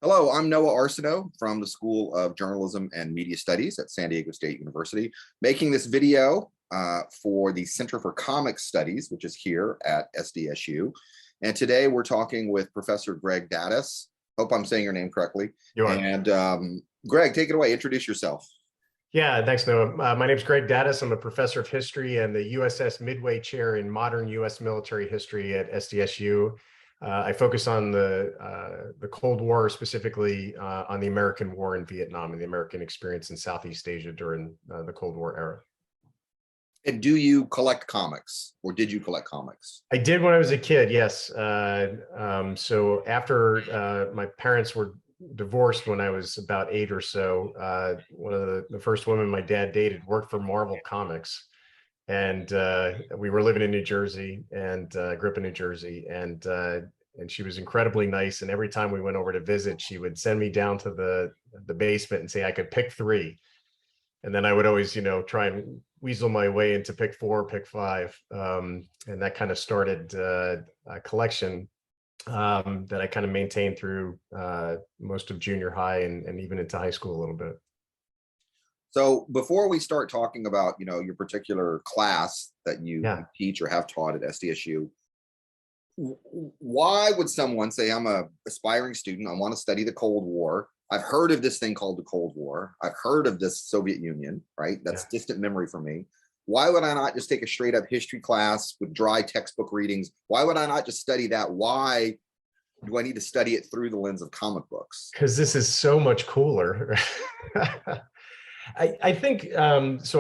Hello, I'm Noah Arsenault from the School of Journalism and Media Studies at San Diego State University, making this video for the Center for Comic Studies, which is here at SDSU. And today we're talking with Professor Greg Daddis. Hope I'm saying your name correctly. You are. And Greg, take it away. Introduce yourself. Yeah, thanks, Noah. My name is Greg Daddis. I'm a professor of history and the USS Midway Chair in Modern U.S. Military History at SDSU. I focus on the Cold War, specifically on the American War in Vietnam and the American experience in Southeast Asia during the Cold War era. And do you collect comics, or did you collect comics? I did when I was a kid, yes. So after my parents were divorced when I was about 8 or so, one of the first women my dad dated worked for Marvel Comics. And we were living in New Jersey, and grew up in New Jersey, and she was incredibly nice. And every time we went over to visit, she would send me down to the basement and say I could pick 3, and then I would always, try and weasel my way into pick 4, pick 5, and that kind of started a collection that I kind of maintained through most of junior high and even into high school a little bit. So before we start talking about, your particular class that you teach or have taught at SDSU, why would someone say, I'm a aspiring student, I want to study the Cold War. I've heard of this thing called the Cold War. I've heard of this Soviet Union, right? That's distant memory for me. Why would I not just take a straight up history class with dry textbook readings? Why would I not just study that? Why do I need to study it through the lens of comic books? Because this is so much cooler. I think so.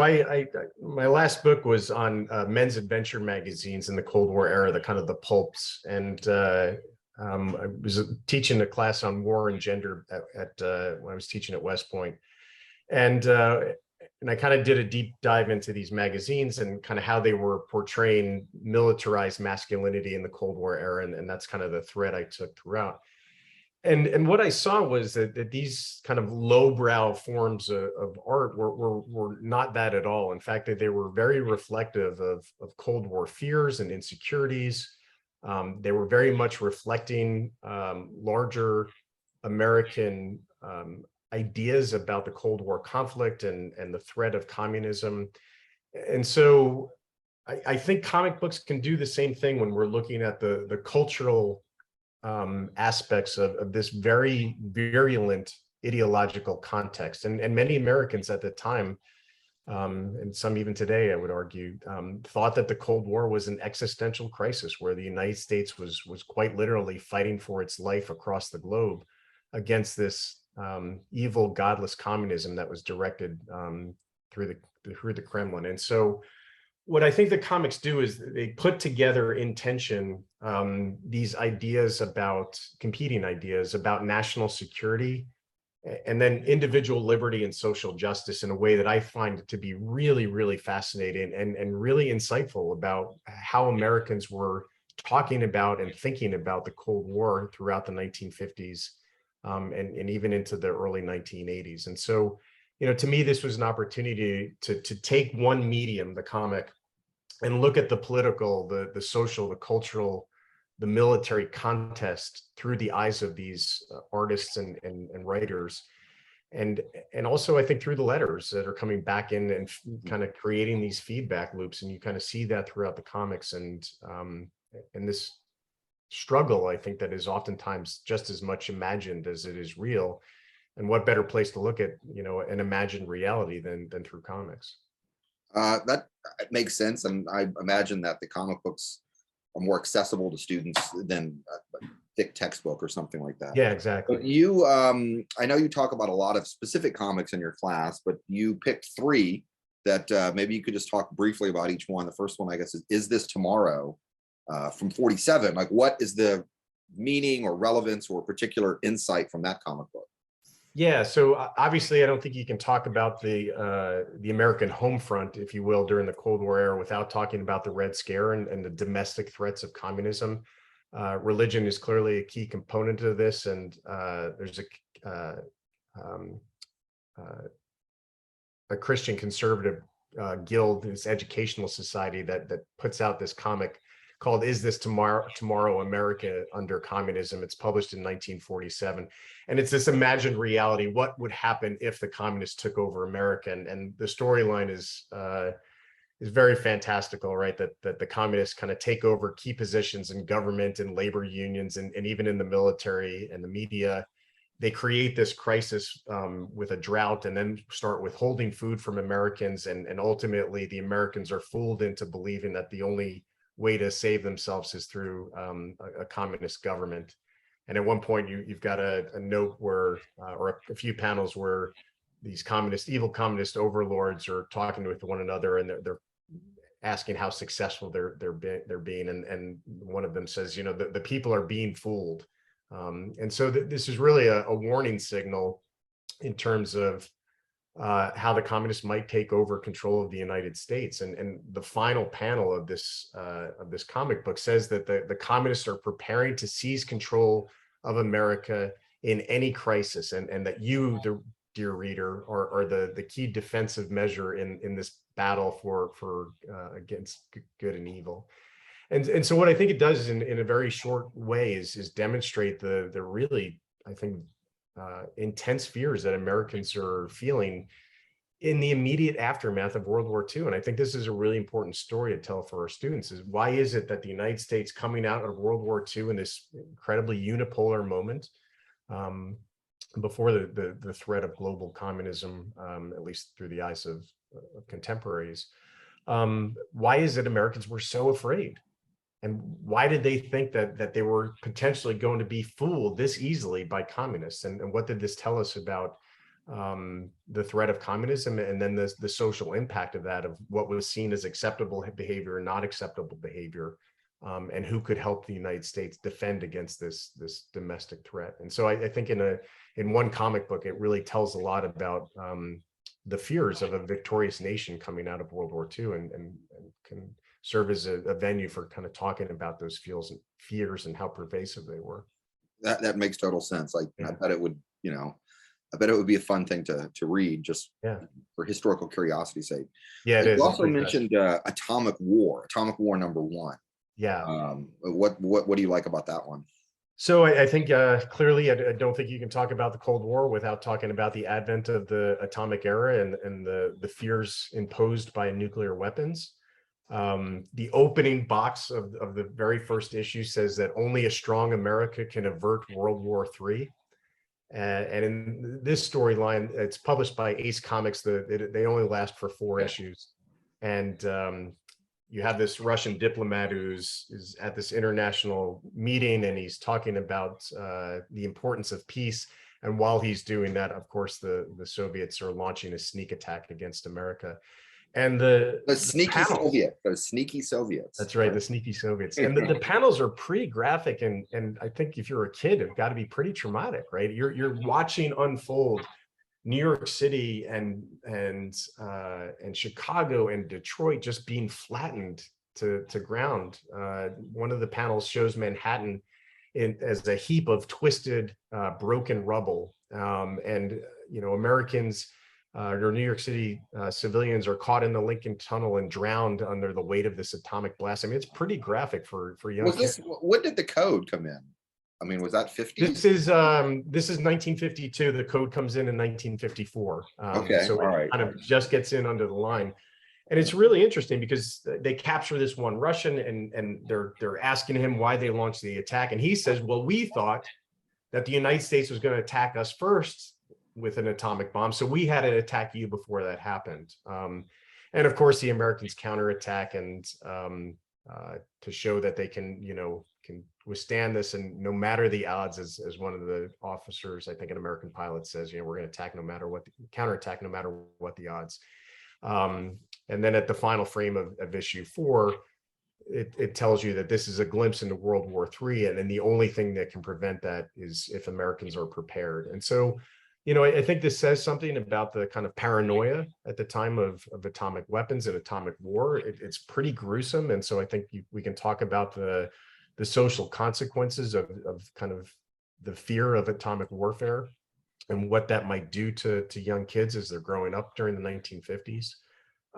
My last book was on men's adventure magazines in the Cold War era, the kind of the pulps, and I was teaching a class on war and gender at when I was teaching at West Point, and I kind of did a deep dive into these magazines and kind of how they were portraying militarized masculinity in the Cold War era, and that's kind of the thread I took throughout. And what I saw was that these kind of lowbrow forms of art were not that at all. In fact, they were very reflective of Cold War fears and insecurities. They were very much reflecting larger American ideas about the Cold War conflict and the threat of communism. And so I think comic books can do the same thing when we're looking at the cultural aspects of this very virulent ideological context. And many Americans at the time, and some even today, I would argue, thought that the Cold War was an existential crisis where the United States was quite literally fighting for its life across the globe against this evil, godless communism that was directed through the Kremlin. And so what I think the comics do is they put together in tension these ideas about competing ideas about national security and then individual liberty and social justice in a way that I find to be really, really fascinating and really insightful about how Americans were talking about and thinking about the Cold War throughout the 1950s and even into the early 1980s. And so, to me, this was an opportunity to take one medium, the comic, and look at the political, the social, the cultural, the military contest through the eyes of these artists and writers. And also, I think, through the letters that are coming back in and kind of creating these feedback loops. And you kind of see that throughout the comics and this struggle, I think, that is oftentimes just as much imagined as it is real. And what better place to look at, an imagined reality than through comics? That makes sense, and I imagine that the comic books are more accessible to students than a thick textbook or something like that. Yeah, exactly. But you, I know you talk about a lot of specific comics in your class, but you picked 3 that maybe you could just talk briefly about each one. The first one, I guess, is This Tomorrow from 47. Like, what is the meaning or relevance or particular insight from that comic book? Yeah, so obviously, I don't think you can talk about the American home front, if you will, during the Cold War era without talking about the Red Scare and the domestic threats of communism. Religion is clearly a key component of this, and there's a Christian conservative guild, this educational society that puts out this comic called Is This Tomorrow America Under Communism? It's published in 1947. And it's this imagined reality. What would happen if the communists took over America? And the storyline is very fantastical, right? That the communists kind of take over key positions in government and labor unions and even in the military and the media. They create this crisis with a drought and then start withholding food from Americans. And ultimately, the Americans are fooled into believing that the only way to save themselves is through a communist government. And at one point, you've got a note where, or a few panels where these evil communist overlords are talking with one another, and they're asking how successful they're being. And one of them says, the people are being fooled. And so this is really a warning signal in terms of how the communists might take over control of the United States. And the final panel of this comic book says that the communists are preparing to seize control of America in any crisis, and that you, the dear reader, are the key defensive measure in this battle for against good and evil. And so what I think it does in a very short way is demonstrate the really, I think, intense fears that Americans are feeling in the immediate aftermath of World War II. And I think this is a really important story to tell for our students, is why is it that the United States, coming out of World War II in this incredibly unipolar moment, before the threat of global communism, at least through the eyes of contemporaries, why is it Americans were so afraid? And why did they think that they were potentially going to be fooled this easily by communists? And what did this tell us about the threat of communism, and then the social impact of that, of what was seen as acceptable behavior and not acceptable behavior, and who could help the United States defend against this domestic threat? And so I think in one comic book, it really tells a lot about the fears of a victorious nation coming out of World War II, and can serve as a venue for kind of talking about those fears and how pervasive they were. That makes total sense. Like, yeah. I bet it would be a fun thing to read, just for historical curiosity's sake. Yeah, it is. You also mentioned Atomic War #1. Yeah. What do you like about that one? So I think clearly, I don't think you can talk about the Cold War without talking about the advent of the atomic era and the fears imposed by nuclear weapons. The opening box of the very first issue says that only a strong America can avert World War III. And in this storyline, it's published by Ace Comics. They only last for 4 issues. And you have this Russian diplomat is at this international meeting, and he's talking about the importance of peace. And while he's doing that, of course, the Soviets are launching a sneak attack against America. And the sneaky Soviets, those sneaky Soviets. That's right, the sneaky Soviets. And the panels are pretty graphic, and I think if you're a kid, it's got to be pretty traumatic, right? You're watching unfold New York City and Chicago and Detroit just being flattened to ground. One of the panels shows Manhattan as a heap of twisted, broken rubble, and Americans. Or New York City civilians are caught in the Lincoln Tunnel and drowned under the weight of this atomic blast. I mean, it's pretty graphic for young kids. When did the code come in? I mean, was that 50s? This is 1952. The code comes in 1954. Okay, so all right. It kind of just gets in under the line. And it's really interesting because they capture this one Russian, and they're asking him why they launched the attack. And he says, well, we thought that the United States was going to attack us first with an atomic bomb, so we had to attack you before that happened. And of course, the Americans counterattack, and to show that they can withstand this, and no matter the odds, as one of the officers, I think an American pilot says, we're going to attack no matter what, counterattack no matter what the odds. And then at the final frame of issue 4, it tells you that this is a glimpse into World War III, and then the only thing that can prevent that is if Americans are prepared. And so, I think this says something about the kind of paranoia at the time of atomic weapons and atomic war. It's pretty gruesome. And so I think we can talk about the social consequences of kind of the fear of atomic warfare and what that might do to young kids as they're growing up during the 1950s.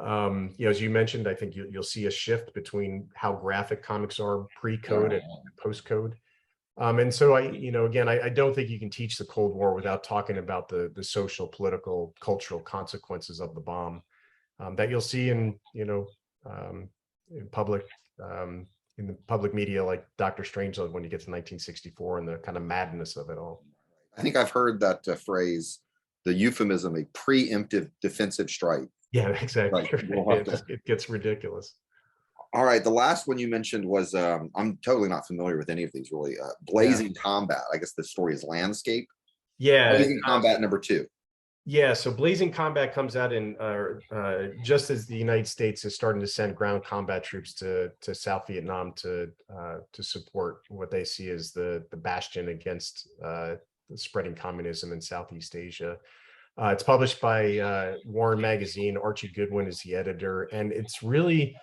As you mentioned, I think you'll see a shift between how graphic comics are pre-code and post-code. And so again, I don't think you can teach the Cold War without talking about the social, political, cultural consequences of the bomb that you'll see in public, in the public media, like Dr. Strangelove when you get to 1964 and the kind of madness of it all. I think I've heard that phrase, the euphemism, a preemptive defensive strike. Yeah, exactly. Right. We'll It gets ridiculous. All right. The last one you mentioned was, I'm totally not familiar with any of these really. Blazing Combat. I guess the story is Landscape. Yeah. Blazing Combat #2. Yeah, so Blazing Combat comes out in just as the United States is starting to send ground combat troops to South Vietnam to support what they see as the bastion against spreading communism in Southeast Asia. It's published by Warren Magazine. Archie Goodwin is the editor, and it's really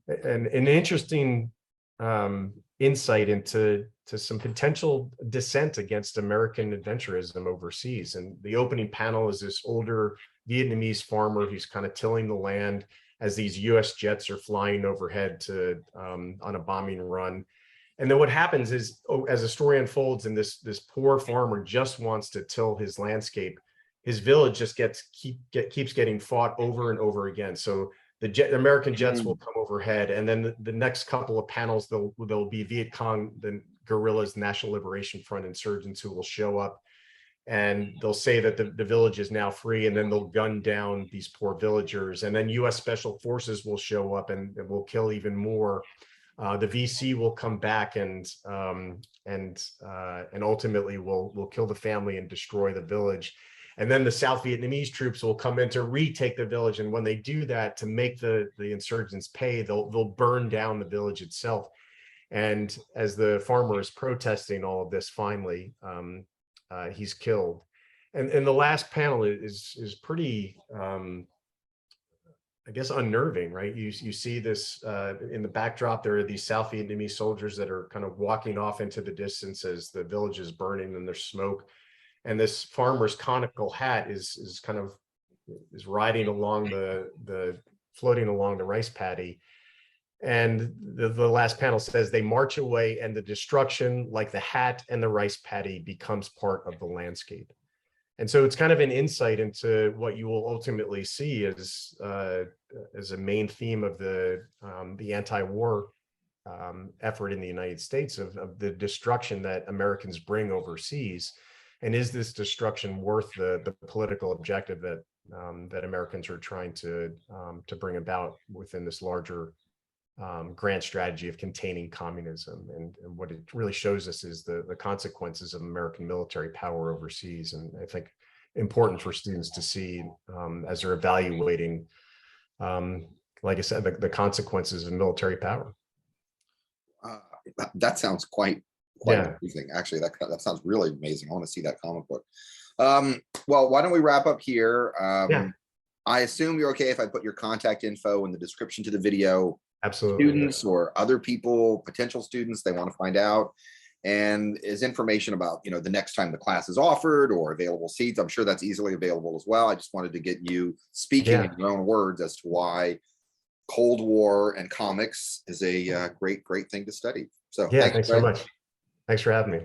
an interesting insight into some potential dissent against American adventurism overseas. And the opening panel is this older Vietnamese farmer who's kind of tilling the land as these US jets are flying overhead on a bombing run. And then what happens is, as the story unfolds, and this poor farmer just wants to till his landscape, his village just keeps getting fought over and over again. So the American jets will come overhead, and then the next couple of panels, there'll be Viet Cong, the guerrillas, National Liberation Front insurgents who will show up, and they'll say that the village is now free, and then they'll gun down these poor villagers, and then U.S. Special Forces will show up and will kill even more. The VC will come back and ultimately will kill the family and destroy the village. And then the South Vietnamese troops will come in to retake the village. And when they do that, to make the insurgents pay, they'll burn down the village itself. And as the farmer is protesting all of this, finally, he's killed. And the last panel is pretty, I guess, unnerving, right? You see this in the backdrop. There are these South Vietnamese soldiers that are kind of walking off into the distance as the village is burning and there's smoke. And this farmer's conical hat is riding along floating along the rice paddy. And the last panel says they march away, and the destruction, like the hat and the rice paddy, becomes part of the landscape. And so it's kind of an insight into what you will ultimately see as a main theme of the anti-war effort in the United States of the destruction that Americans bring overseas. And is this destruction worth the political objective that Americans are trying to bring about within this larger grand strategy of containing communism? And what it really shows us is the consequences of American military power overseas. And I think important for students to see as they're evaluating, like I said, the consequences of military power. That sounds quite amazing. Actually, that sounds really amazing. I want to see that comic book. Well, why don't we wrap up here? I assume you're okay if I put your contact info in the description to the video. Absolutely. Students or other people, potential students, they want to find out, and is information about the next time the class is offered or available seats. I'm sure that's easily available as well. I just wanted to get you speaking in your own words as to why Cold War and comics is a great thing to study. So thanks so much. Thanks for having me.